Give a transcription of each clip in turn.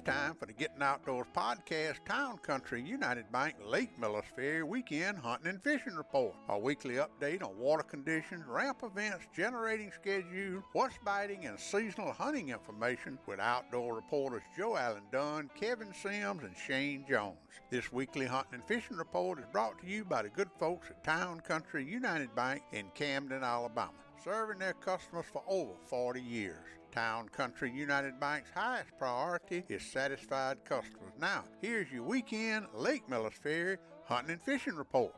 time for the Gettin Outdoors podcast, Town Country United Bank Lake Millis Ferry Weekend Hunting and Fishing Report. A weekly update on water conditions, ramp events, generating schedule, what's biting, and seasonal hunting information with outdoor reporters Joe Allen Dunn, Kevin Sims, and Shane Jones. This weekly hunting and fishing report is brought to you by the good folks at Town Country United Bank in Camden, Alabama, serving their customers for over 40 years. Town Country United Bank's highest priority is satisfied customers. Now, here's your weekend Lake Millis Ferry Hunting and Fishing Report.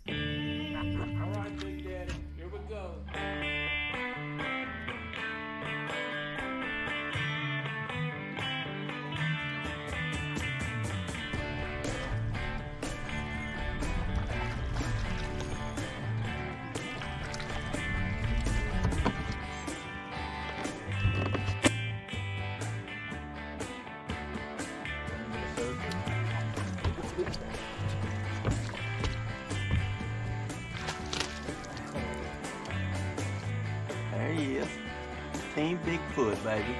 All right, Big Daddy, here we go. There he is. Team Bigfoot, baby.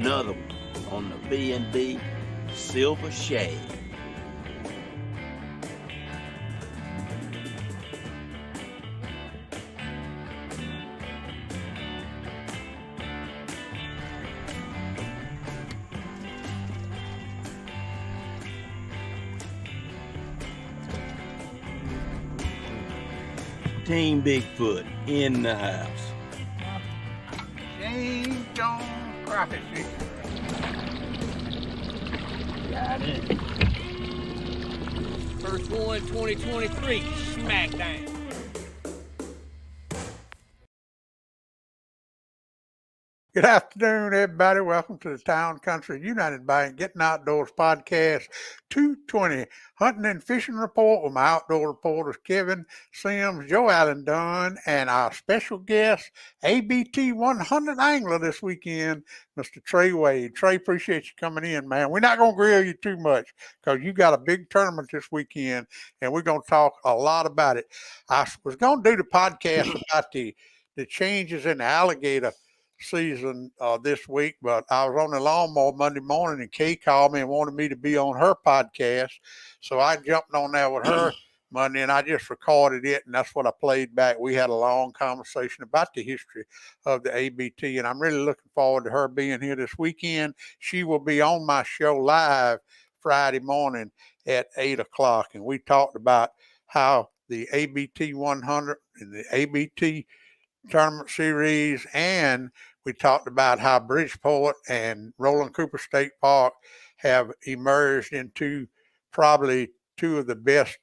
Another one on the B&B Silver Shade. Team Bigfoot in the house. Shane Jones crappie fishing. Got it. First one, 2023, smackdown. Good afternoon, everybody. Welcome to the Town Country United Bank Gettin Outdoors podcast 220 Hunting and Fishing Report with my outdoor reporters Kevin Sims, Joe Allen Dunn, and our special guest, ABT 100 angler this weekend, Mr. Trey Wade. Trey, appreciate you coming in, man. We're not going to grill you too much because you got a big tournament this weekend, and we're going to talk a lot about it. I was going to do the podcast about the changes in the alligator season this week, but I was on the lawnmower Monday morning and Kay called me and wanted me to be on her podcast. So I jumped on there with her Monday and I just recorded it, and that's what I played back. We had a long conversation about the history of the ABT, and I'm really looking forward to her being here this weekend. She will be on my show live Friday morning at 8 o'clock, and we talked about how the ABT 100 and the ABT tournament series, and we talked about how Bridgeport and Roland Cooper State Park have emerged into probably two of the best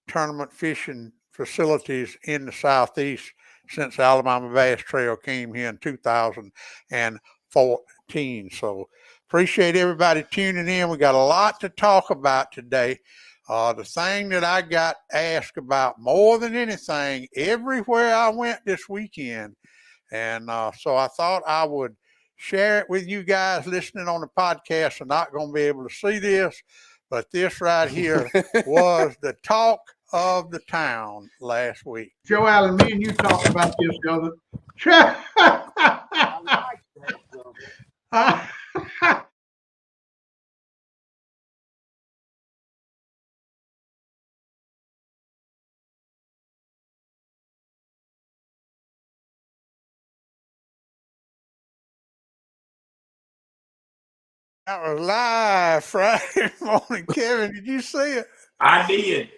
tournament fishing facilities in the Southeast since Alabama Bass Trail came here in 2014. So appreciate everybody tuning in. We got a lot to talk about today. The thing that I got asked about more than anything everywhere I went this weekend, and so I thought I would share it with you guys listening on the podcast. I'm not going to be able to see this, but this right here was the talk of the town last week. Joe Allen, me and you talked about this the other. I like that. That was live Friday morning. Kevin, did you see it? I did.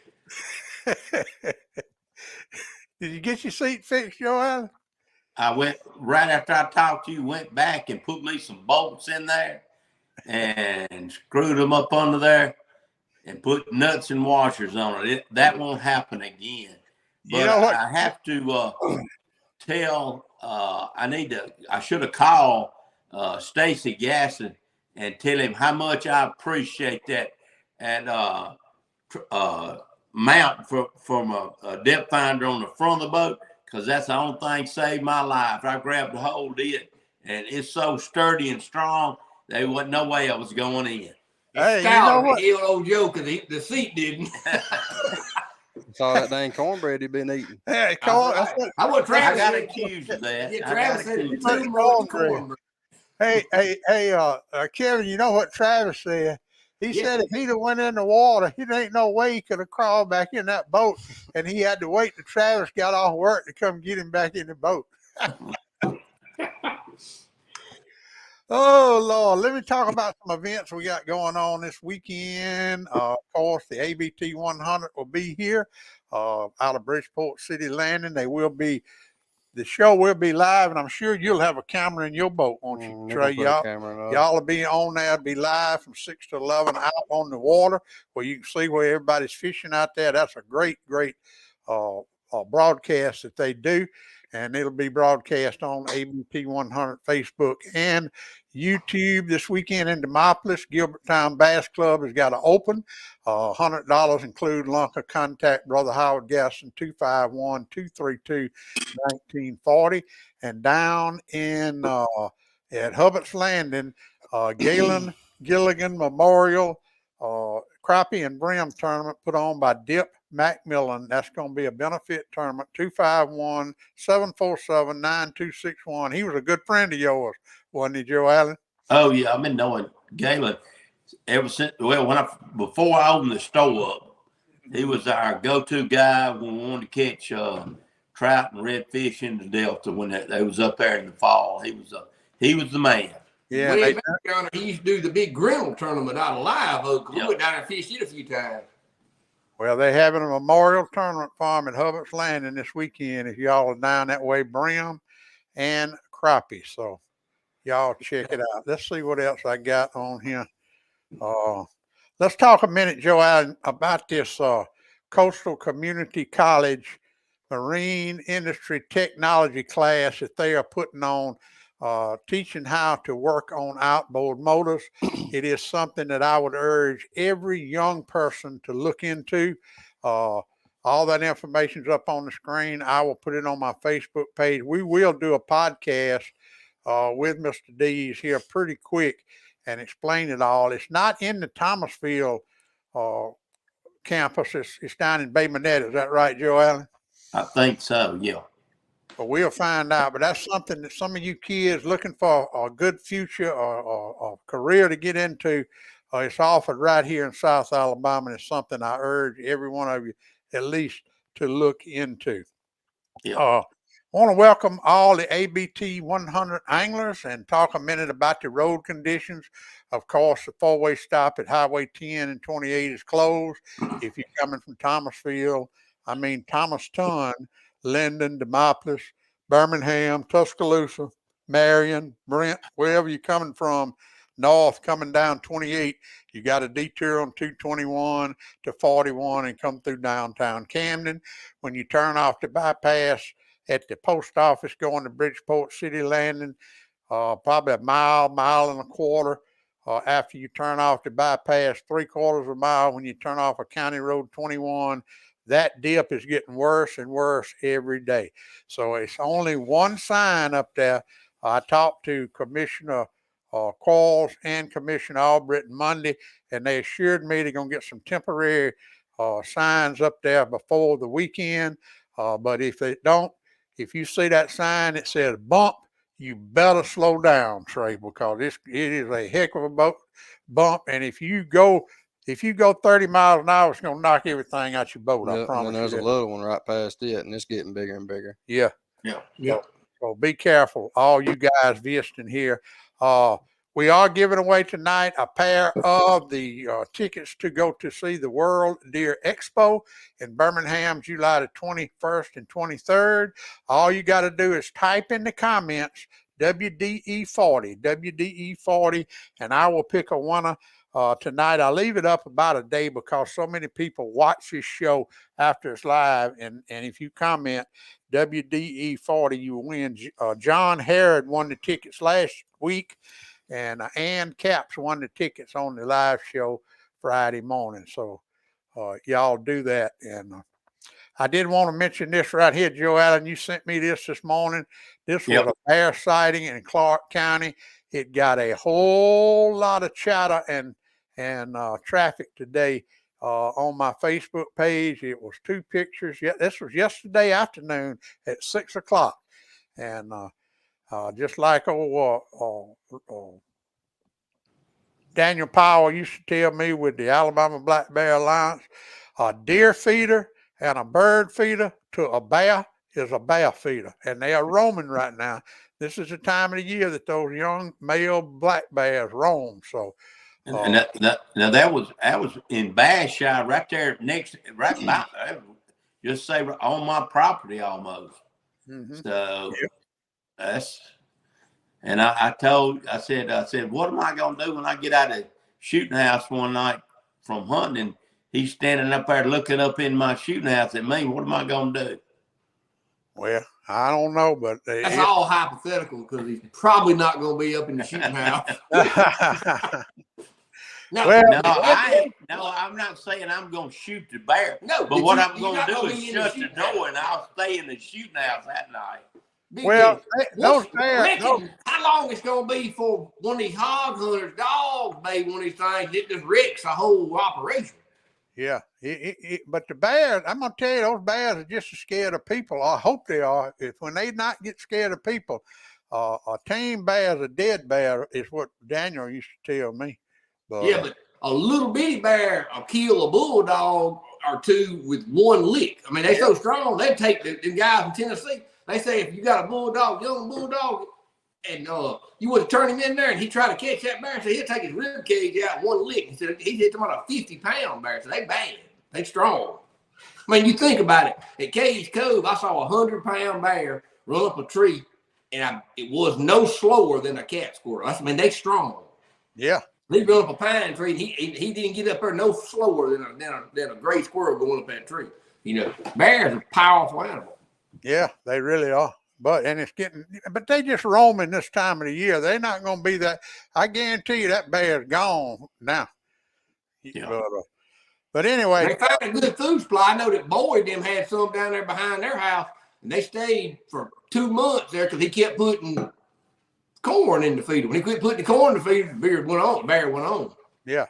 Did you get your seat fixed, Joanne? I went right after I talked to you, went back and put me some bolts in there and screwed them up under there and put nuts and washers on it. That won't happen again. You know what? I have to tell. I should have called Stacy Gasson and tell him how much I appreciate that mount from a depth finder on the front of the boat, because that's the only thing saved my life. I grabbed a hold of it, and it's so sturdy and strong. There wasn't no way I was going in. It's Hey, you know stout. what? He old Joe, because the seat didn't. Saw that dang cornbread he been eating. Hey, I want I Travis. got accused of that. Yeah, I Travis got said accused it's of too that. much cornbread. Hey, Kevin, you know what Travis said? He Yeah. said if he'd have went in the water, there ain't no way he could have crawled back in that boat, and he had to wait till Travis got off work to come get him back in the boat. Oh, Lord. Let me talk about some events we got going on this weekend. Of course, the ABT 100 will be here out of Bridgeport City Landing. The show will be live, and I'm sure you'll have a camera in your boat, won't you, Trey? Y'all will be on there. It'll be live from 6 to 11 out on the water where you can see where everybody's fishing out there. That's a great broadcast that they do, and it'll be broadcast on ABT 100 Facebook and YouTube this weekend in Demopolis. Gilberttown Bass Club has got an open. $100 include Lunker. Contact Brother Howard Gasson, 251-232-1940. And down in at Hubbards Landing, Galen Gilligan Memorial Crappie and Brim tournament put on by Dip Macmillan. That's going to be a benefit tournament. 251-747-9261. He was a good friend of yours, wasn't he, Joe Allen? Oh yeah, I've been knowing Galen ever since. Well, before I opened the store up, he was our go-to guy when we wanted to catch trout and redfish in the Delta when they was up there in the fall. He was the man. Yeah, Way back down there, he used to do the big griddle tournament out of Live Oak. We went down there and fished it a few times. well, they're having a memorial tournament farm at Hubbards Landing this weekend. If y'all are down that way, Brim and Crappie. So y'all check it out. Let's see what else I got on here. Let's talk a minute, Joe Allen, about this Coastal Community College Marine Industry Technology class that they are putting on, teaching how to work on outboard motors. It is something that I would urge every young person to look into. All that information is up on the screen. I will put it on my Facebook page. We will do a podcast with Mr. Dees here pretty quick and explain it all. It's not in the Thomasville campus. It's down in Bay Minette. Is that right, Joe Allen? I think so, yeah. But we'll find out. But that's something that some of you kids looking for a good future or a career to get into, it's offered right here in South Alabama. And it's something I urge every one of you at least to look into. Yeah. I want to welcome all the ABT 100 anglers and talk a minute about the road conditions. Of course, the four-way stop at Highway 10 and 28 is closed. If you're coming from Thomaston, Linden, Demopolis, Birmingham, Tuscaloosa, Marion, Brent, wherever you're coming from, north coming down 28, you got a detour on 221 to 41 and come through downtown Camden. When you turn off the bypass at the post office going to Bridgeport City Landing, probably a mile and a quarter after you turn off the bypass, 3/4 of a mile when you turn off a County Road 21. That dip is getting worse and worse every day. So it's only one sign up there. I talked to Commissioner Quarles and Commissioner Albritton Monday, and they assured me they're going to get some temporary signs up there before the weekend. But if they don't, if you see that sign that says bump, you better slow down, Trey, because it is a heck of a bump. And if you go 30 miles an hour, it's going to knock everything out your boat. I promise and there's you. a little one right past it, and it's getting bigger and bigger. Yeah. Yeah. So be careful, all you guys visiting here. We are giving away tonight a pair of the tickets to go to see the World Deer Expo in Birmingham, July the 21st and 23rd. All you got to do is type in the comments WDE40, and I will pick a winner tonight. I leave it up about a day because so many people watch this show after it's live. And if you comment WDE 40, you win. John Harrod won the tickets last week, and Ann Capps won the tickets on the live show Friday morning. So y'all do that. And I did want to mention this right here, Joe Allen. You sent me this morning. This was a bear sighting in Clark County. It got a whole lot of chatter and traffic today on my Facebook page. It was 2 pictures. Yeah, this was yesterday afternoon at 6 o'clock. And just like Daniel Powell used to tell me with the Alabama Black Bear Alliance, a deer feeder and a bird feeder to a bear is a bear feeder. And they are roaming right now. This is the time of the year that those young male black bears roam. So, and that was in Basshaw, right there right about there. Just say on my property almost. Mm-hmm. So that's. And I said, what am I going to do when I get out of shooting house one night from hunting? And he's standing up there looking up in my shooting house at me. What am I going to do? Well, I don't know, but that's all hypothetical because he's probably not going to be up in the shooting house. I'm not saying I'm going to shoot the bear. No, but what I'm going to do is shut the door and I'll stay in the shooting house that night. Well, those bears. How long it's going to be for one of these hog hunters' dogs made one of these things? It just wrecks the whole operation. Yeah, but the bears, I'm going to tell you, those bears are just as scared of people. I hope they are. When they not get scared of people, a tame bear is a dead bear is what Daniel used to tell me. But a little bitty bear will kill a bulldog or two with one lick. I mean, they're so strong, they take the guys in Tennessee. They say if you got a young bulldog, and you would turn him in there and he try to catch that bear, so he'll take his rib cage out one lick. He said he hit them on a 50-pound bear, so they bad. They strong. I mean, you think about it. At Cage Cove, I saw a 100-pound bear run up a tree, and it was no slower than a cat squirrel. I mean, they strong. Yeah. He run up a pine tree, and he didn't get up there no slower than a gray squirrel going up that tree. You know, bears are a powerful animal. Yeah, they really are. But they just roaming this time of the year. They're not going to be that. I guarantee you that bear's gone now. Yeah. But anyway. They found a good food supply. I know that Boyd them had some down there behind their house, and they stayed for 2 months there because he kept putting corn in the feeder. When he quit putting the corn in the feeder, the bear went on. Yeah.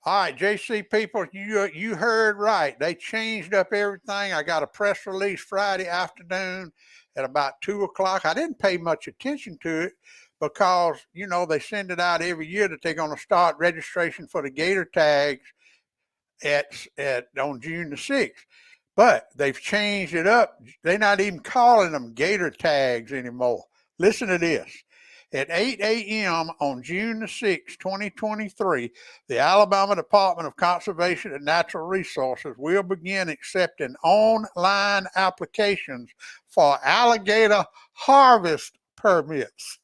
All right, JC people, you heard right. They changed up everything. I got a press release Friday afternoon at about 2 o'clock. I didn't pay much attention to it because, they send it out every year that they're going to start registration for the gator tags on June the 6th. But they've changed it up. They're not even calling them gator tags anymore. Listen to this. At 8 a.m. on June the 6th, 2023, the Alabama Department of Conservation and Natural Resources will begin accepting online applications for alligator harvest permits.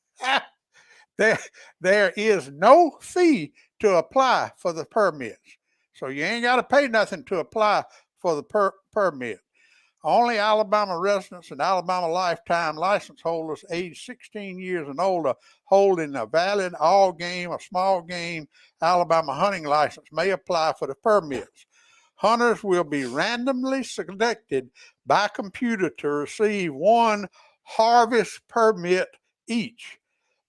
There is no fee to apply for the permits. So you ain't got to pay nothing to apply for the permit. Only Alabama residents and Alabama lifetime license holders aged 16 years and older holding a valid all-game or small-game Alabama hunting license may apply for the permits. Hunters will be randomly selected by computer to receive one harvest permit each.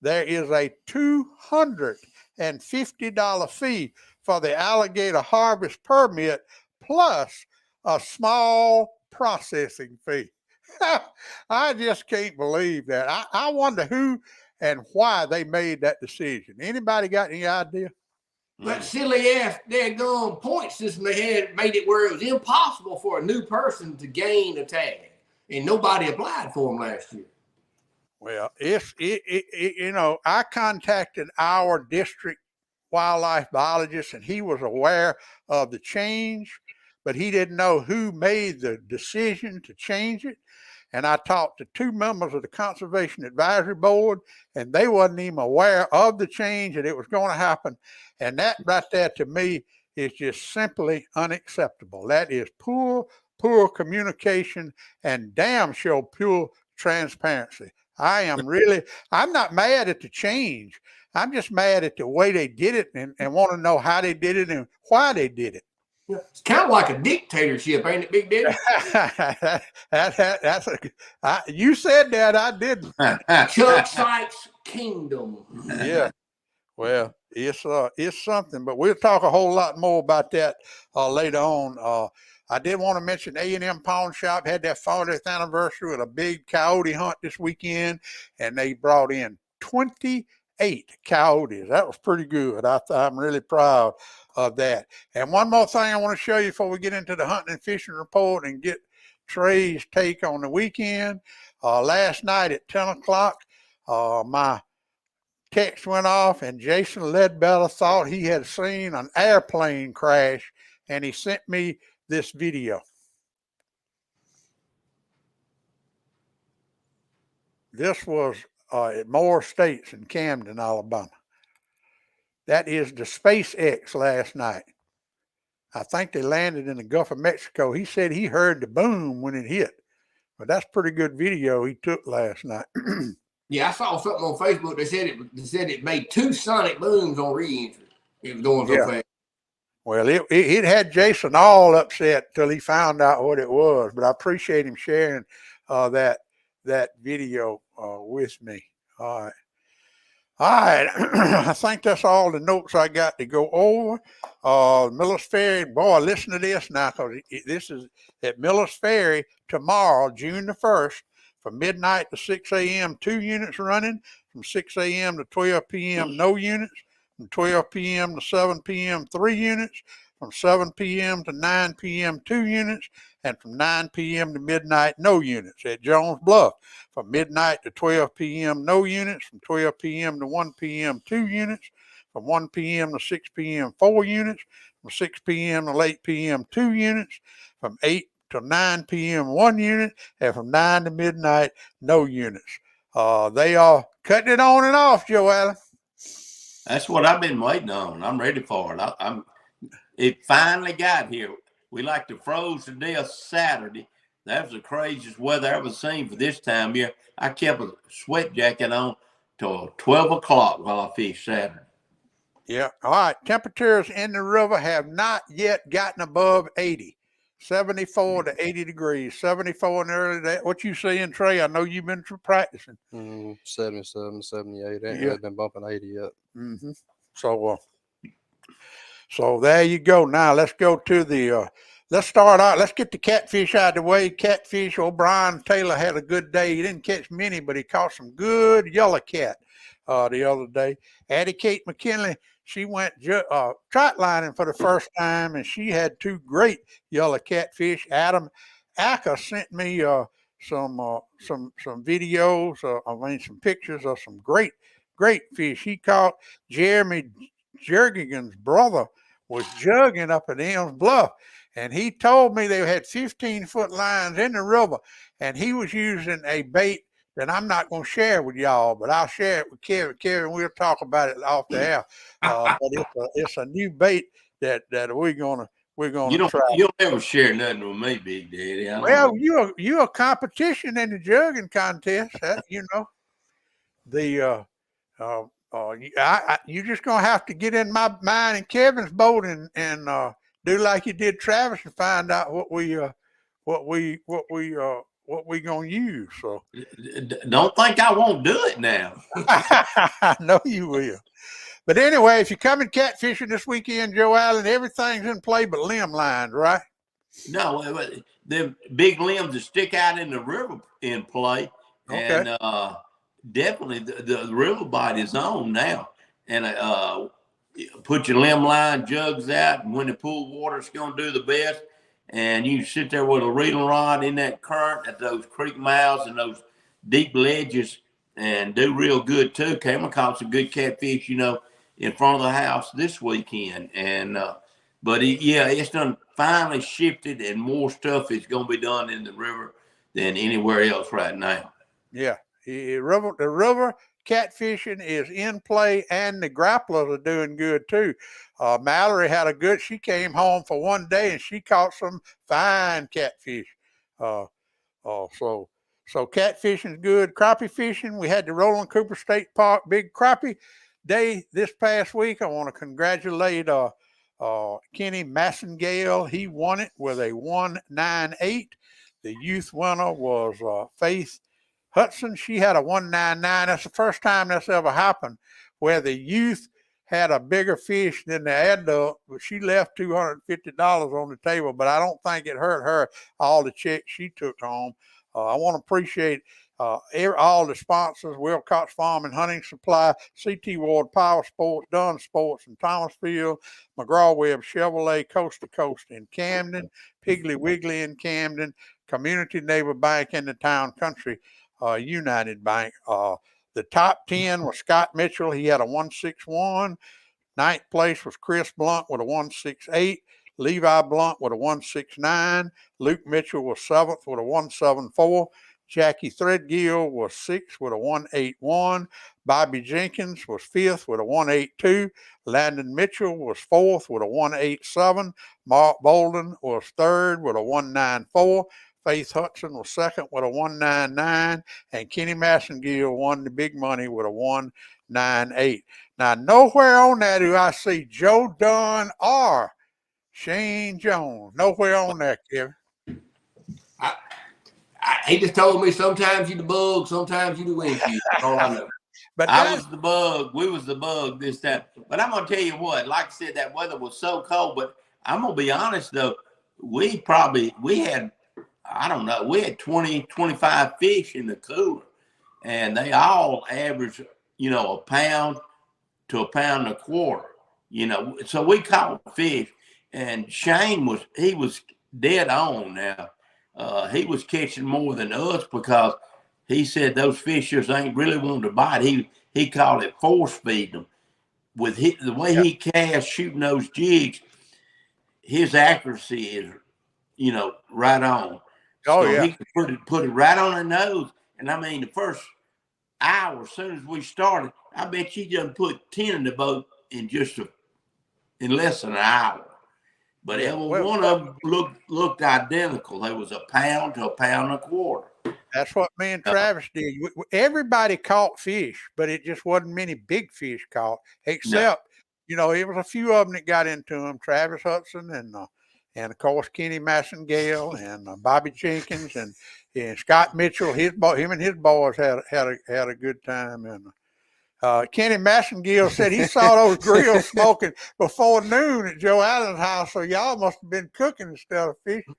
There is a $250 fee for the alligator harvest permit plus a small processing fee. I just can't believe that. I wonder who and why they made that decision. Anybody got any idea? That silly ass daggone point system they had made it where it was impossible for a new person to gain a tag, and nobody applied for them last year. Well, I contacted our district wildlife biologist, and he was aware of the change, but he didn't know who made the decision to change it. and I talked to 2 members of the Conservation Advisory Board, and they wasn't even aware of the change that it was going to happen. And that right there to me is just simply unacceptable. That is poor communication and damn sure pure transparency. I'm not mad at the change. I'm just mad at the way they did it and want to know how they did it and why they did it. It's kind of like a dictatorship, ain't it, Big Daddy? You said that, I didn't. Chuck Sykes' kingdom. Yeah. Well, it's something, but we'll talk a whole lot more about that later on. I did want to mention A&M Pawn Shop had their 40th anniversary with a big coyote hunt this weekend, and they brought in 28 coyotes. That was pretty good. I'm really proud of that. And one more thing I want to show you before we get into the hunting and fishing report and get Trey's take on the weekend. Last night at 10 o'clock, my text went off, and Jason Ledbetter thought he had seen an airplane crash, and he sent me this video. This was at Moore Estates in Camden, Alabama. That is the SpaceX last night. I think they landed in the Gulf of Mexico. He said he heard the boom when it hit, but that's pretty good video he took last night. Yeah, I saw something on Facebook. They said it made 2 sonic booms on re-entry. It was going so fast. Well, it had Jason all upset till he found out what it was. But I appreciate him sharing that video with me. All right. I think that's all the notes I got to go over. Miller's Ferry, boy, listen to this now, because this is at Miller's Ferry tomorrow, June the 1st. From midnight to 6 a.m., 2 units running. From 6 a.m. to 12 p.m., no units. From 12 p.m. to 7 p.m., 3 units. From 7 p.m. to 9 p.m., 2 units. And from 9 p.m. to midnight, no units. At Jones Bluff, from midnight to 12 p.m., no units. From 12 p.m. to 1 p.m., 2 units. From 1 p.m. to 6 p.m., 4 units. From 6 p.m. to 8 p.m., 2 units. From 8 to 9 p.m., 1 unit, and from 9 to midnight, no units. They are cutting it on and off, Joe Allen. That's what I've been waiting on. I'm ready for it. It finally got here. We like to froze to death Saturday. That was the craziest weather I ever seen for this time of year. I kept a sweat jacket on till 12 o'clock while I fished Saturday. Yeah. All right. Temperatures in the river have not yet gotten above 80. 74 to 80 degrees, 74 in the early day. What you saying, Trey? I know you've been practicing. 77, 78. Ain't really been bumping 80 yet. Mm-hmm. So there you go. Now let's go to the, let's start out. Let's get the catfish out of the way. Catfish, O'Brien Taylor had a good day. He didn't catch many, but he caught some good yellow cat the other day. Addie Kate McKinley, she went trout lining for the first time, and she had 2 great yellow catfish. Adam Acker sent me some videos, some pictures of some great fish. He caught Jeremy Jernigan's brother was jugging up at Elms Bluff, and he told me they had 15-foot lines in the river, and he was using a bait that I'm not going to share with y'all, but I'll share it with Kevin. Kevin, we'll talk about it off the air. But it's a new bait that we're gonna try. You don't ever share nothing with me, Big Daddy. Well, you're a competition in the jugging contest. You know, you're just gonna have to get in mine and Kevin's boat and do like you did Travis and find out what we gonna use. So don't think I won't do it now. I know you will. But anyway, if you're coming catfishing this weekend, Joe Allen, everything's in play but limb lines, right? No, the big limbs that stick out in the river in play. Okay. And definitely the river bite is on now. And put your limb line jugs out, and when the pool water's going to do the best, and you sit there with a reeling rod in that current at those creek mouths and those deep ledges and do real good too. Came across some good catfish, in front of the house this weekend. And but it's done finally shifted, and more stuff is going to be done in the river than anywhere else right now. Yeah, the river catfishing is in play, and the grapplers are doing good too. Mallory had she came home for one day and she caught some fine catfish. Uh, so catfishing is good. Crappie fishing, we had the Roland Cooper State Park Big Crappie Day this past week. I want to congratulate Kenny Massengale. He won it with a 198. The youth winner was Faith Hudson. She had a 199. That's the first time that's ever happened where the youth had a bigger fish than the adult, but she left $250 on the table, but I don't think it hurt her all the checks she took home. I want to appreciate all the sponsors: Wilcox Farm and Hunting Supply, CT Ward Power Sports, Dunn Sports in Thomasville, McGraw-Webb Chevrolet Coast to Coast in Camden, Piggly Wiggly in Camden, Community Neighbor Bank in the Town Country United Bank. The top 10 was Scott Mitchell. He had a 161. Ninth place was Chris Blunt with a 168. Levi Blunt with a 169. Luke Mitchell was 7th with a 174. Jackie Threadgill was 6th with a 181. Bobby Jenkins was 5th with a 182. Landon Mitchell was 4th with a 187. Mark Bolden was 3rd with a 194. Faith Hudson was 2nd with a 199. And Kenny Massengill won the big money with a 198. Now, nowhere on that do I see Joe Dunn or Shane Jones. Nowhere on that, Kevin. He just told me sometimes you the bug, sometimes you the windshield. That's all I know. But I was the bug. We was the bug this time. But I'm going to tell you what, like I said, that weather was so cold. But I'm going to be honest, though, we had, I don't know, we had 20, 25 fish in the cooler. And they all averaged, a pound to a pound and a quarter, So we caught fish. And Shane was dead on now. He was catching more than us because he said those fishers ain't really wanting to bite. He called it force feeding them. With the way he cast shooting those jigs, his accuracy is, right on. He could put it right on the nose. And I mean, the first hour, as soon as we started, I bet she just put 10 in the boat in less than an hour. But one of them looked identical. There was a pound to a pound and a quarter. That's what me and Travis did. Everybody caught fish, but it just wasn't many big fish caught, except, it was a few of them that got into them. Travis Hudson and of course Kenny Massengale and Bobby Jenkins and Scott Mitchell. Him and his boys had a good time. And Kenny Massengill said he saw those grills smoking before noon at Joe Allen's house, so y'all must have been cooking instead of fishing.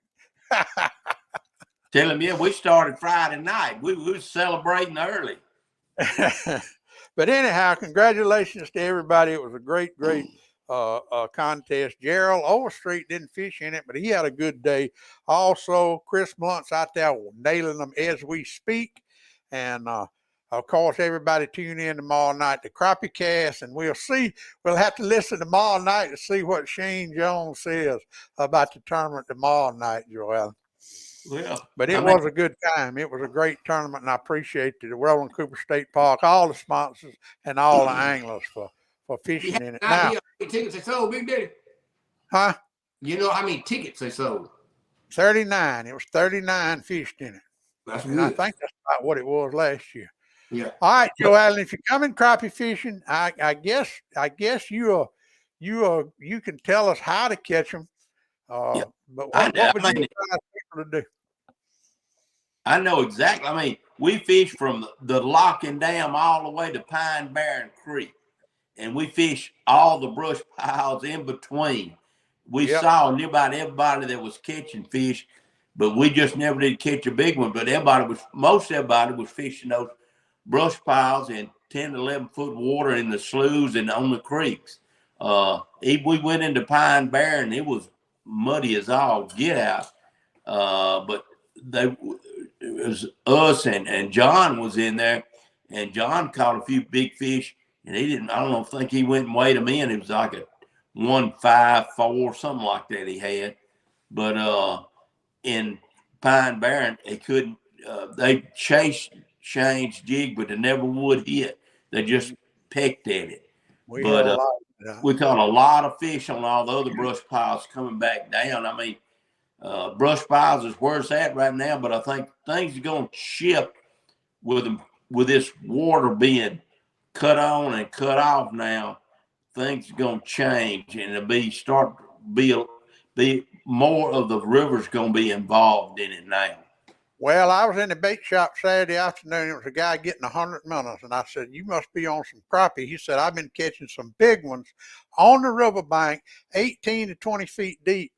Tell him, we started Friday night. We were celebrating early. But anyhow, congratulations to everybody. It was a great contest. Gerald Overstreet didn't fish in it, but he had a good day. Also, Chris Blunt's out there nailing them as we speak. And of course, everybody tune in tomorrow night to Crappie Cast, and we'll have to listen tomorrow night to see what Shane Jones says about the tournament tomorrow night, Joel. Well, but it was a good time. It was a great tournament, and I appreciate the Roland Cooper State Park, all the sponsors, and all the anglers for fishing in it. Now, how many tickets they sold, Big Daddy? Huh? You know how many tickets they sold? 39. It was 39 fished in it. That's good. And I think that's about what it was last year. Yeah. All right, Joe Allen, if you're coming crappie fishing, I guess you can tell us how to catch them. But what would you advise people to do? I know exactly. I mean, we fish from the Locking Dam all the way to Pine Barren Creek, and we fish all the brush piles in between. We saw everybody that was catching fish, but we just never did catch a big one. But most everybody was fishing those brush piles in 10 to 11 foot water in the sloughs and on the creeks. We went into Pine Barren, it was muddy as all get out. But it was us and John was in there, and John caught a few big fish, and I think he went and weighed them in. It was like a 154, something like that he had. But in Pine Barren, they couldn't they changed jig, but they never would hit. They just pecked at it. We But had a lot. we caught a lot of fish on all the other brush piles coming back down. I mean, brush piles is where it's at right now, but I think things are going to shift with this water being cut on and cut off now. Things are going to change, and it'll be more of the river's going to be involved in it now. Well, I was in the bait shop Saturday afternoon. It was a guy getting 100 minnows, and I said, "You must be on some crappie." He said, "I've been catching some big ones on the riverbank, 18 to 20 feet deep."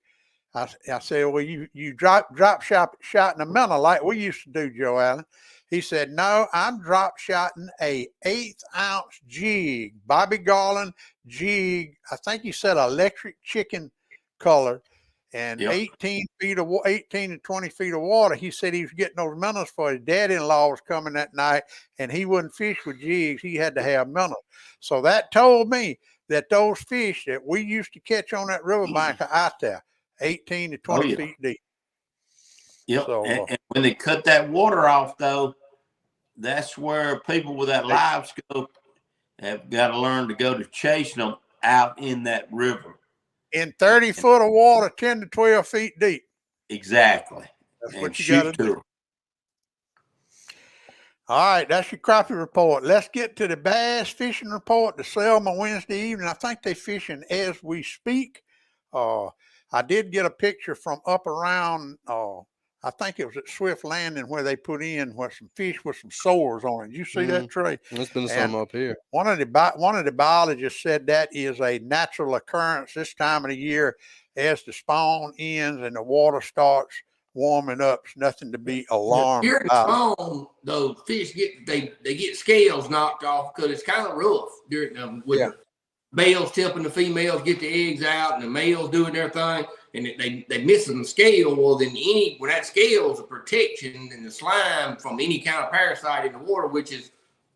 I said, "Well, you drop shotting a minnow like we used to do, Joe Allen." He said, "No, I'm drop shotting a 1/8 ounce jig, Bobby Garland jig. I think he said electric chicken color." And Yep. 18 to 20 feet of water. He said he was getting those minnows for his dad-in-law was coming that night, and he wouldn't fish with jigs. He had to have minnows. So that told me that those fish that we used to catch on that riverbank are out there, 18 to 20 feet deep. Yep. So, and when they cut that water off, though, that's where people with that live scope have got to learn to go to chasing them out in that river. In 30 foot of water, 10 to 12 feet deep. Exactly. That's and what you got to do. Them. All right, that's your crappie report. Let's get to the bass fishing report to Selma Wednesday evening. I think they're fishing as we speak. I did get a picture from up around, I think it was at Swift Landing where they put in where some fish with some sores on it. Did you see that, Trey? There's been some up here. One of the biologists said that is a natural occurrence this time of the year as the spawn ends and the water starts warming up. It's nothing to be alarmed During the spawn, those fish get scales knocked off because it's kind of rough during with the males tipping the females, get the eggs out, and the males doing their thing, and they missing the scale. Well, then when that scale is a protection and the slime from any kind of parasite in the water, which is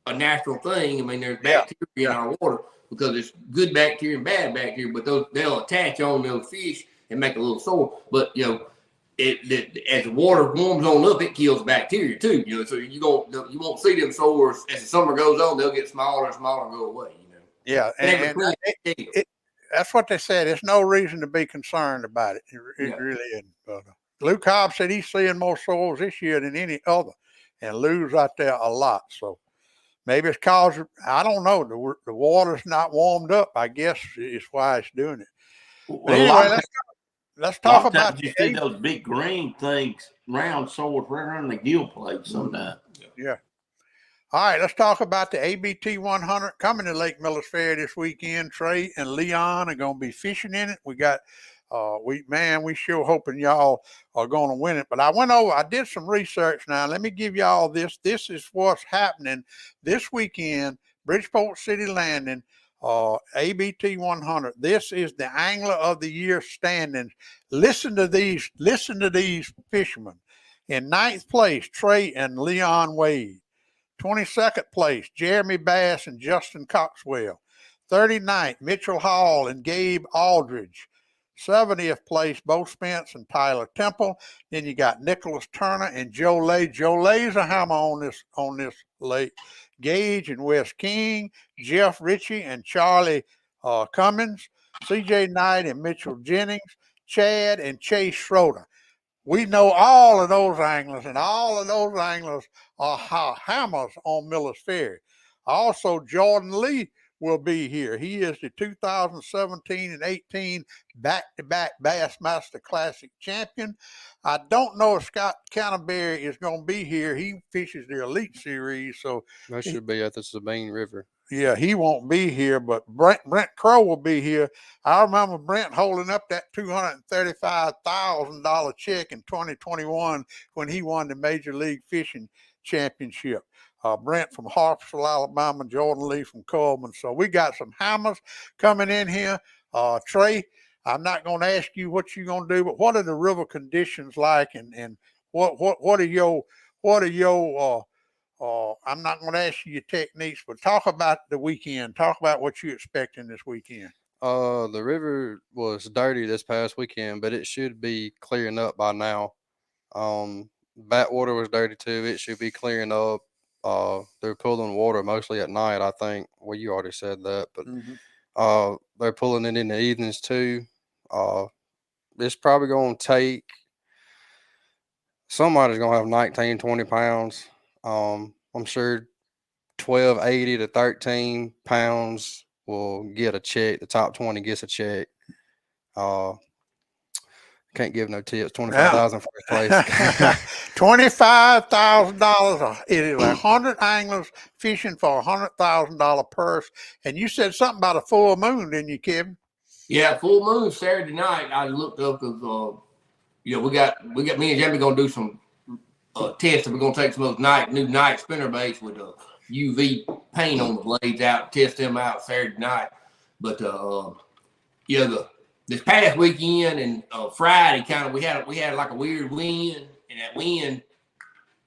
a natural thing. I mean, there's bacteria in our water because it's good bacteria and bad bacteria, but they'll attach on those fish and make a little sore. But as the water warms on up, it kills bacteria too. So you won't see them sores as the summer goes on. They'll get smaller and smaller and go away. Yeah, and that's what they said. There's no reason to be concerned about it. It really isn't. But Lou Cobb said he's seeing more sores this year than any other, and Lou's out there a lot. So maybe it's because, I don't know, the water's not warmed up, I guess, is why it's doing it. But anyway, let's talk about you see those big green things, round sores right around the gill plate sometimes. Yeah. All right, let's talk about the ABT 100 coming to Lake Miller's Fair this weekend. Trey and Leon are going to be fishing in it. We got, we sure hoping y'all are going to win it. But I did some research now. Let me give y'all this. This is what's happening this weekend, Bridgeport City Landing, ABT 100. This is the Angler of the Year standings. Listen to these fishermen. In 9th place, Trey and Leon Wade. 22nd place, Jeremy Bass and Justin Coxwell. 39th, Mitchell Hall and Gabe Aldridge. 70th place, Bo Spence and Tyler Temple. Then you got Nicholas Turner and Joe Lay. Joe Lay's a hammer on this lake. Gage and Wes King, Jeff Ritchie and Charlie Cummins, CJ Knight and Mitchell Jennings, Chad and Chase Schroeder. We know all of those anglers, and all of those anglers are hammers on Miller's Ferry. Also, Jordan Lee will be here. He is the 2017 and 18 back-to-back Bassmaster Classic champion. I don't know if Scott Canterbury is going to be here. He fishes the Elite Series, so that should be at the Sabine River. Yeah, he won't be here, but Brent Crow will be here. I remember Brent holding up that $235,000 check in 2021 when he won the Major League Fishing Championship. Brent from Hartsville, Alabama, Jordan Lee from Coleman. So we got some hammers coming in here. Trey, I'm not going to ask you what you're going to do, but what are the river conditions like, and what are your I'm not going to ask you your techniques, but talk about the weekend. Talk about what you're expecting this weekend. The river was dirty this past weekend, but it should be clearing up by now. backwater was dirty too. It should be clearing up. They're pulling water mostly at night, I think. Well, you already said that, but they're pulling it in the evenings too. It's probably going to take somebody's going to have 19, 20 pounds. I'm sure 1280 to 13 pounds will get a check. The top 20 gets a check. Can't give no tips. 25,000 first place. $25,000. It is 100 anglers fishing for $100,000 purse. And you said something about a full moon, didn't you, Kevin? Yeah, full moon Saturday night. I looked up because we got me and Jamie gonna do some tests. We're gonna take some of those new night spinner baits with UV paint on the blades out, test them out Saturday night. But this past weekend and Friday, we had like a weird wind, and that wind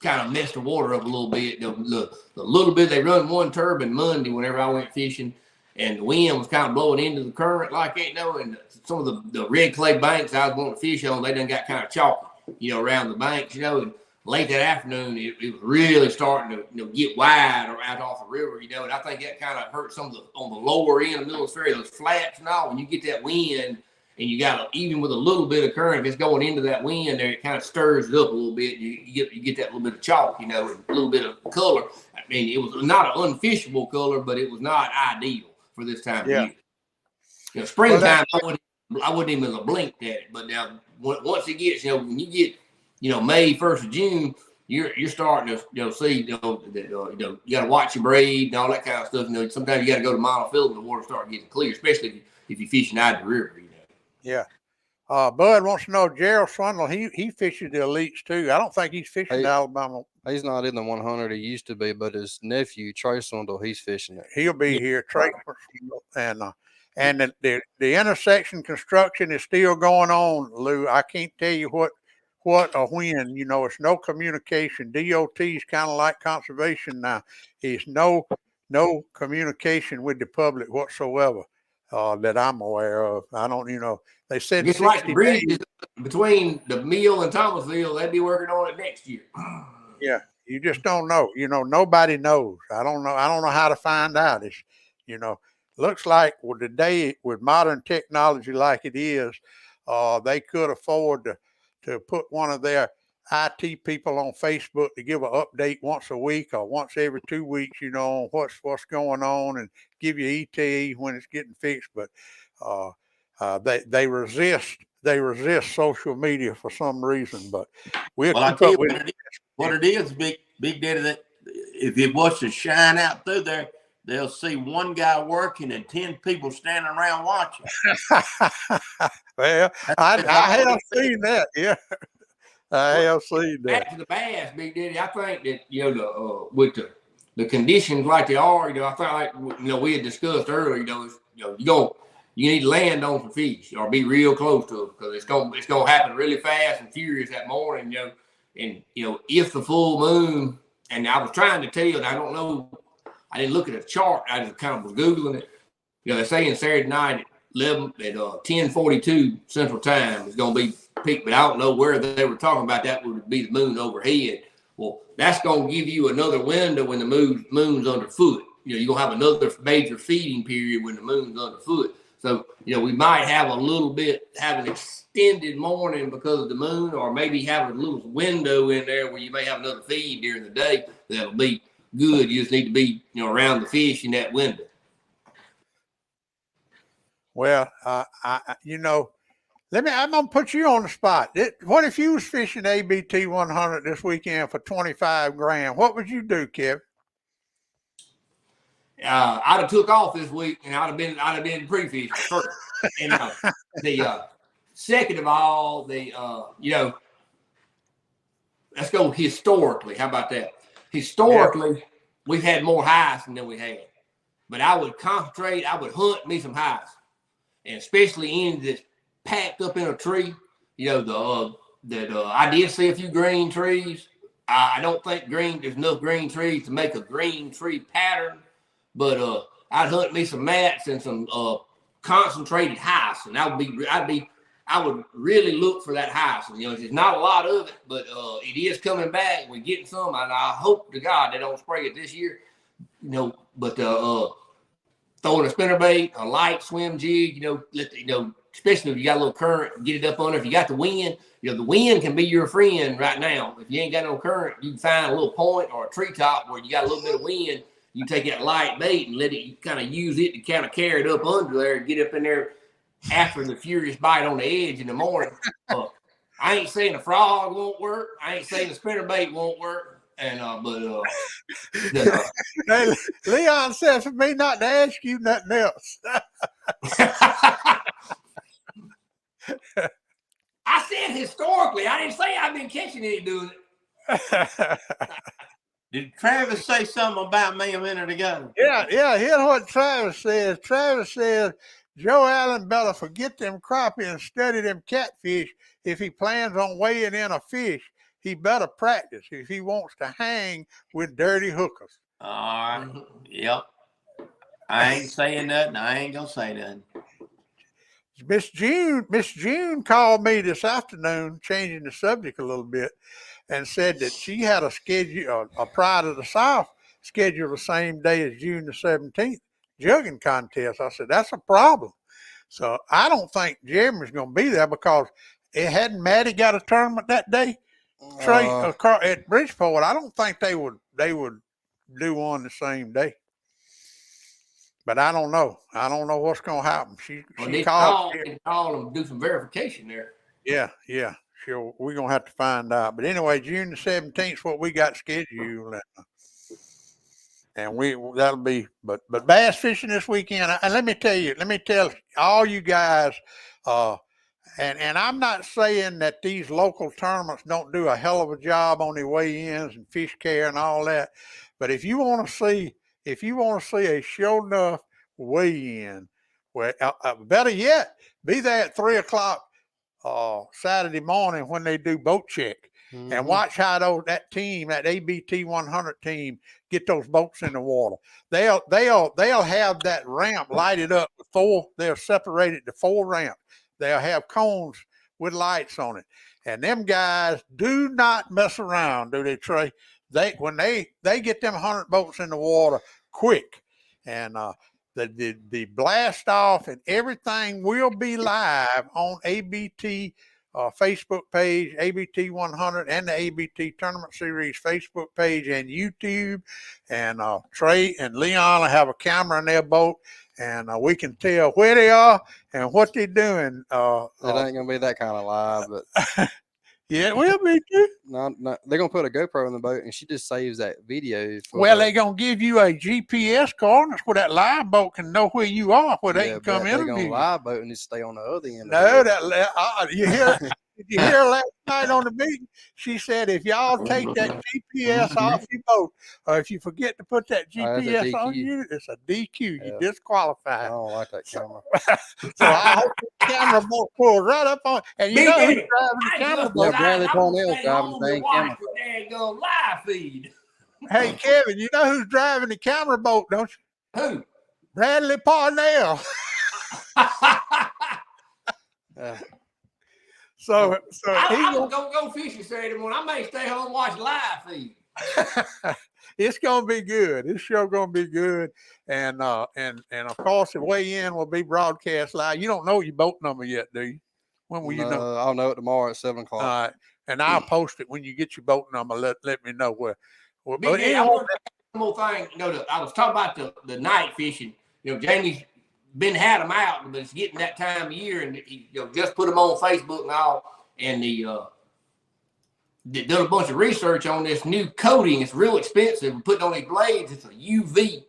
kind of messed the water up a little bit. The little bit they run one turbine Monday whenever I went fishing, and the wind was kind of blowing into the current like that, and some of the red clay banks I was wanting to fish on, they done got kind of chalky, around the banks, and late that afternoon, it was really starting to get wide or out off the river, and I think that kind of hurt some of on the lower end of the middle of the ferry, those flats and all. When you get that wind and you got even with a little bit of current, if it's going into that wind there, it kind of stirs it up a little bit. You get that little bit of chalk, and a little bit of color. I mean, it was not an unfishable color, but it was not ideal for this time of year. Springtime, I wouldn't even have blinked at it. But now, once it gets, when you get, May 1st of June, you're starting to see, you got to watch your braid and all that kind of stuff. Sometimes you got to go to monofilament, the water start getting clear, especially if you're fishing out of the river. Yeah. Bud wants to know, Gerald Swindle, he fishes the elites too. I don't think he's fishing Alabama. He's not in the 100 he used to be, but his nephew, Trey Swindle, he's fishing it. He'll be here. Trey and the intersection construction is still going on, Lou. I can't tell you what or when. It's no communication. DOT is kind of like conservation now. It's no communication with the public whatsoever that I'm aware of. I don't, they said it's like the bridge between the mill and Thomasville. They'd be working on it next year. Yeah, you just don't know. Nobody knows. I don't know how to find out. It's, looks like today with modern technology like it is, they could afford to put one of their IT people on Facebook to give an update once a week or once every 2 weeks, on what's going on and give you ETA when it's getting fixed. But they resist social media for some reason. But we'll keep up with it. What it is, Big Daddy, that if it was to shine out through there, they'll see one guy working and 10 people standing around watching. Well, I have seen that. Yeah, I have seen that. Back to the bass, Big Daddy. I think that with the conditions like they are, I think like we had discussed earlier. You need to land on some fish or be real close to them because it's gonna happen really fast and furious that morning. And if the full moon, and I was trying to tell you, I don't know. I didn't look at a chart. I just kind of was Googling it. They're saying Saturday night at 10:42 Central Time is going to be peak, but I don't know where they were talking about that would be the moon overhead. Well, that's going to give you another window when the moon's underfoot. You're going to have another major feeding period when the moon's underfoot. So, we might have an extended morning because of the moon, or maybe have a little window in there where you may have another feed during the day that'll be good. You just need to be, around the fish in that window. Well, I'm going to put you on the spot. What if you was fishing ABT 100 this weekend for 25 grand? What would you do, Kev? I'd have took off this week, and I'd have been pre-fishing first. And the second of all, let's go historically. How about that? Historically, we've had more highs than we had, but I would concentrate. I would hunt me some highs, and especially in this packed up in a tree. I did see a few green trees. I don't think there's enough green trees to make a green tree pattern. But I'd hunt me some mats and some concentrated highs, and I'd be I would really look for that hyacinth. You know, there's not a lot of it, but it is coming back. We're getting some, and I hope to God they don't spray it this year. You know, but throwing a spinnerbait, a light swim jig, especially if you got a little current, get it up on there. If you got the wind, the wind can be your friend right now. If you ain't got no current, you can find a little point or a treetop where you got a little bit of wind. You take that light bait and let it kind of use it to kind of carry it up under there and get up in there after the furious bite on the edge in the morning. I ain't saying the frog won't work. I ain't saying the spinnerbait won't work. And Hey, Leon said for me not to ask you nothing else. I said historically. I didn't say I've been catching any doing it. Did Travis say something about me a minute ago? Yeah. Here's what Travis says. Travis says Joe Allen better forget them crappie and study them catfish. If he plans on weighing in a fish, he better practice if he wants to hang with dirty hookers. All right. Yep. I ain't saying nothing. I ain't gonna say nothing. Miss June called me this afternoon, changing the subject a little bit, and said that she had a schedule, a Pride of the South scheduled the same day as June the 17th jugging contest. I said, that's a problem. So I don't think Jeremy's going to be there because it hadn't Maddie got a tournament that day. Trey at Bridgeport, I don't think they would do one the same day. But I don't know. I don't know what's going to happen. She called and do some verification there. Yeah. Sure, we're going to have to find out. But anyway, June the 17th is what we got scheduled. And that'll be, but bass fishing this weekend. And let me tell all you guys, and I'm not saying that these local tournaments don't do a hell of a job on their weigh-ins and fish care and all that. But if you want to see a show enough weigh-in, well, better yet, be there at 3:00 Saturday morning when they do boat check, and watch how that ABT 100 team get those boats in the water. They'll have that ramp lighted up before they're separated to 4 ramps. They'll have cones with lights on it, and them guys do not mess around, do they, Trey? When they get them 100 boats in the water quick, and the blast off and everything will be live on ABT Facebook page, ABT 100, and the ABT Tournament Series Facebook page and YouTube. And Trey and Leon will have a camera in their boat, and we can tell where they are and what they're doing. It ain't gonna be that kind of live, but yeah, it will be too. No, they're gonna put a GoPro in the boat, and she just saves that video. Well, they're gonna give you a GPS coordinates where that live boat can know where you are, where they can come interview. They're gonna live boat and just stay on the other end. No, you hear. Did you hear last night on the meeting? She said, if y'all take that GPS off your boat, or if you forget to put that GPS on you, it's a DQ. You disqualified. I don't like that camera. So I hope the camera boat pulls right up on. And you know who's driving the camera boat? Bradley Parnell's driving the dang camera. Live feed. Hey, Kevin, you know who's driving the camera boat, don't you? Who? Bradley Parnell. So I'm gonna go fishing Saturday morning. I may stay home and watch live feed. It's gonna be good. This show gonna be good, and of course the weigh-in will be broadcast live. You don't know your boat number yet, do you? When will you know? I'll know it tomorrow at 7:00. All right, and I'll post it when you get your boat number. Let me know where. But anyway, one more thing. I was talking about the night fishing. Jamie's been had them out, but it's getting that time of year, and he just put them on Facebook and all, and did a bunch of research on this new coating. It's real expensive. Putting on these blades, it's a UV,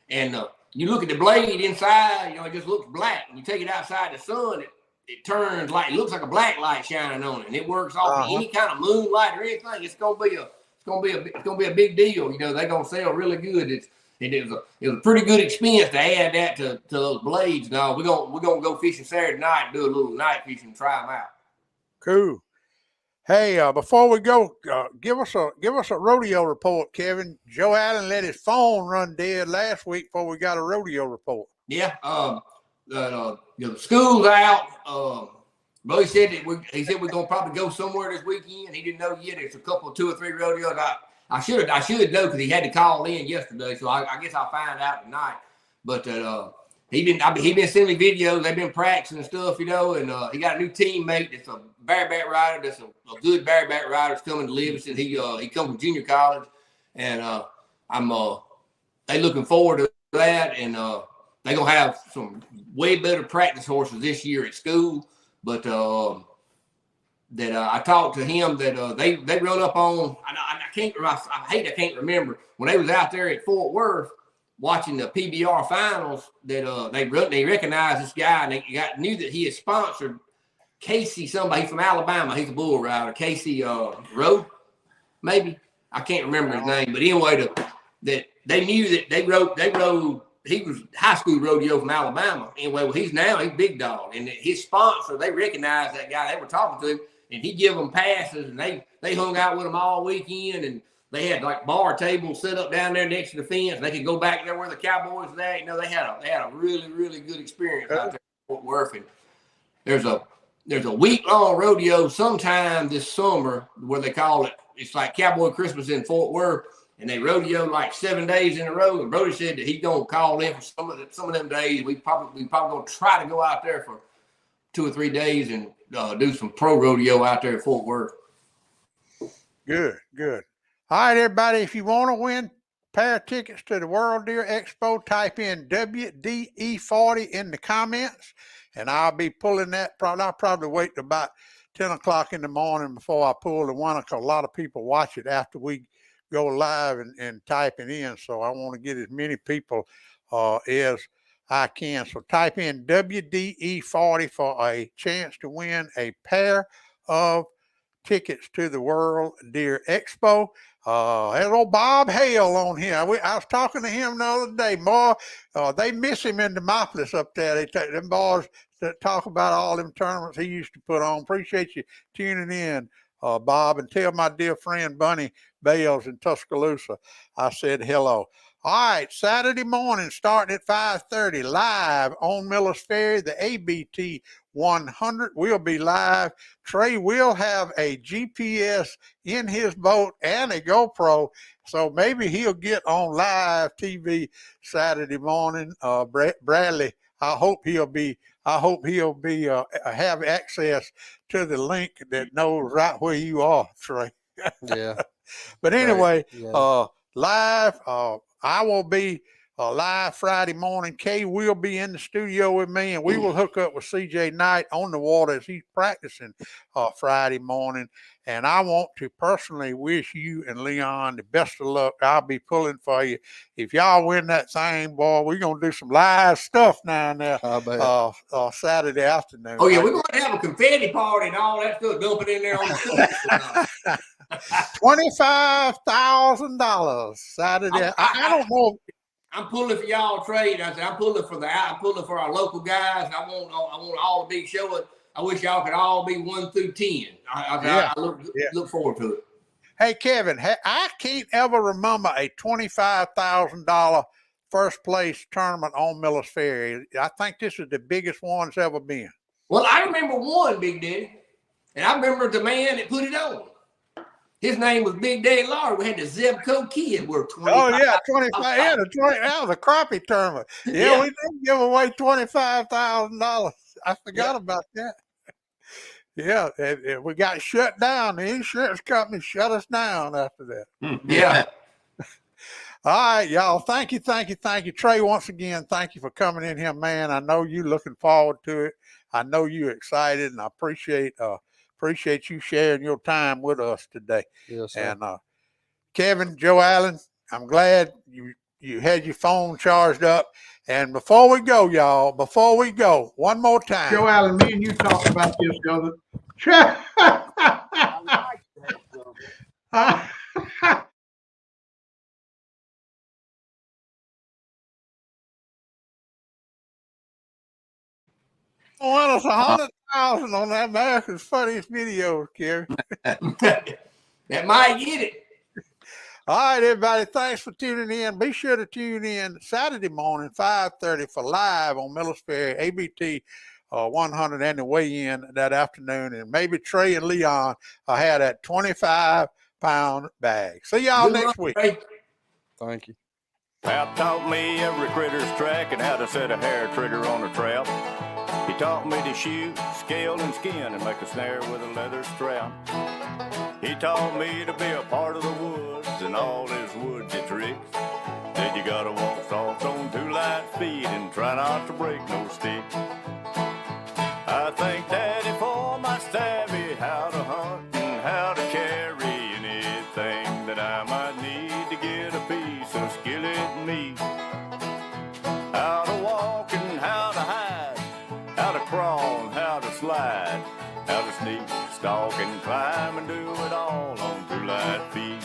and you look at the blade inside, it just looks black. And you take it outside the sun, it turns like it looks like a black light shining on it, and it works off any kind of moonlight or anything. It's gonna be a big deal. They're gonna sell really good. It was a pretty good expense to add that to those blades. Now we're gonna go fishing Saturday night and do a little night fishing and try them out. Cool. Hey, before we go, give us a rodeo report, Kevin. Joe Allen let his phone run dead last week before we got a rodeo report. Yeah. The school's out. Brody said that he said we're gonna probably go somewhere this weekend. He didn't know yet. It's a couple, 2 or 3 rodeos. I should know because he had to call in yesterday. So I guess I'll find out tonight. But he been sending me videos. They've been practicing and stuff, and he got a new teammate that's a bareback rider. That's a good bareback rider. That's coming to Livingston. He comes from junior college, and they looking forward to that. And they're gonna have some way better practice horses this year at school. But I talked to him that they run up on. I can't remember when they was out there at Fort Worth watching the PBR finals that they recognized this guy and they knew that he had sponsored Casey, somebody from Alabama. He's a bull rider, Casey Rowe, maybe. I can't remember his name, but anyway, that they knew that they rode. He was high school rodeo from Alabama. Anyway, well, he's big dog, and his sponsor, they recognized that guy. They were talking to him, and he give them passes, and they hung out with him all weekend, and they had like bar tables set up down there next to the fence. They could go back there where the Cowboys were at. They had a really, really good experience out there in Fort Worth. And there's a week-long rodeo sometime this summer where they call it. It's like Cowboy Christmas in Fort Worth. And they rodeo like 7 days in a row. And Brody said that he's gonna call in for some of them days. We probably gonna try to go out there for 2 or 3 days and do some pro rodeo out there at Fort Worth. Good. All right, everybody. If you want to win a pair of tickets to the World Deer Expo, type in WDE40 in the comments, and I'll be pulling that. I'll probably wait till about 10 o'clock in the morning before I pull the one, because a lot of people watch it after we go live and type it in. So I want to get as many people as I can. So type in WDE40 for a chance to win a pair of tickets to the World Deer Expo. There's old Bob Hale on here. I was talking to him the other day. Boy, they miss him in Demopolis up there. They take them boys that talk about all them tournaments he used to put on. Appreciate you tuning in, Bob, and tell my dear friend Bunny Bales in Tuscaloosa I said hello. All right, Saturday morning starting at 5:30 live on Miller's Ferry, the ABT 100 will be live. Trey will have a GPS in his boat and a GoPro, so maybe he'll get on live TV Saturday morning. Bradley, I hope he'll be have access to the link that knows right where you are, Trey. Yeah. But anyway, yeah. live. I will be live Friday morning. Kay will be in the studio with me, and we will hook up with CJ Knight on the water as he's practicing Friday morning. And I want to personally wish you and Leon the best of luck. I'll be pulling for you. If y'all win that thing, boy, we're going to do some live stuff now and there Saturday afternoon. Oh, yeah, we're going to have a confetti party and all that stuff, dump it in there on the stuff. $25,000 Saturday. I don't know. I'm pulling for y'all trade. I said I'm pulling for our local guys. I want all to be showing. I wish y'all could all be 1 through 10. I look forward to it. Hey Kevin, I can't ever remember a $25,000 first place tournament on Miller's Ferry. I think this is the biggest one that's ever been. Well, I remember one, Big Daddy, and I remember the man that put it on. His name was Big Daddy Lawry. We had the Zebco kid worth 25. Oh, yeah, 25. Yeah, that was a crappie tournament. Yeah, we did give away $25,000. I forgot about that. Yeah, we got shut down. The insurance company shut us down after that. Yeah. All right, y'all. Thank you. Trey, once again, thank you for coming in here, man. I know you looking forward to it. I know you're excited, and I appreciate you sharing your time with us today. Yes, sir. And Kevin, Joe Allen, I'm glad you had your phone charged up. And before we go, y'all, one more time. Joe Allen, me and you talked about this the other. Well, it's 100,000 on that America's Funniest Videos, Kerry. That might get it. All right, everybody. Thanks for tuning in. Be sure to tune in Saturday morning, 5:30 for live on Miller's Ferry, ABT 100 and the weigh-in that afternoon, and maybe Trey and Leon had that 25-pound bag. See y'all Good next luck, week. Trey. Thank you. Pap taught me every critter's track and how to set a hair trigger on a trap. He taught me to shoot, scale, and skin and make a snare with a leather strap. He taught me to be a part of the woods and all his woodsy tricks. Said you gotta walk soft on 2 light feet and try not to break no stick. I thank Daddy for my savvy, how to hunt and how to carry anything that I might need to get a piece of skillet meat. How to walk and how to hide, how to crawl and how to slide, how to sneak, stalk and climb and do it all on 2 light feet.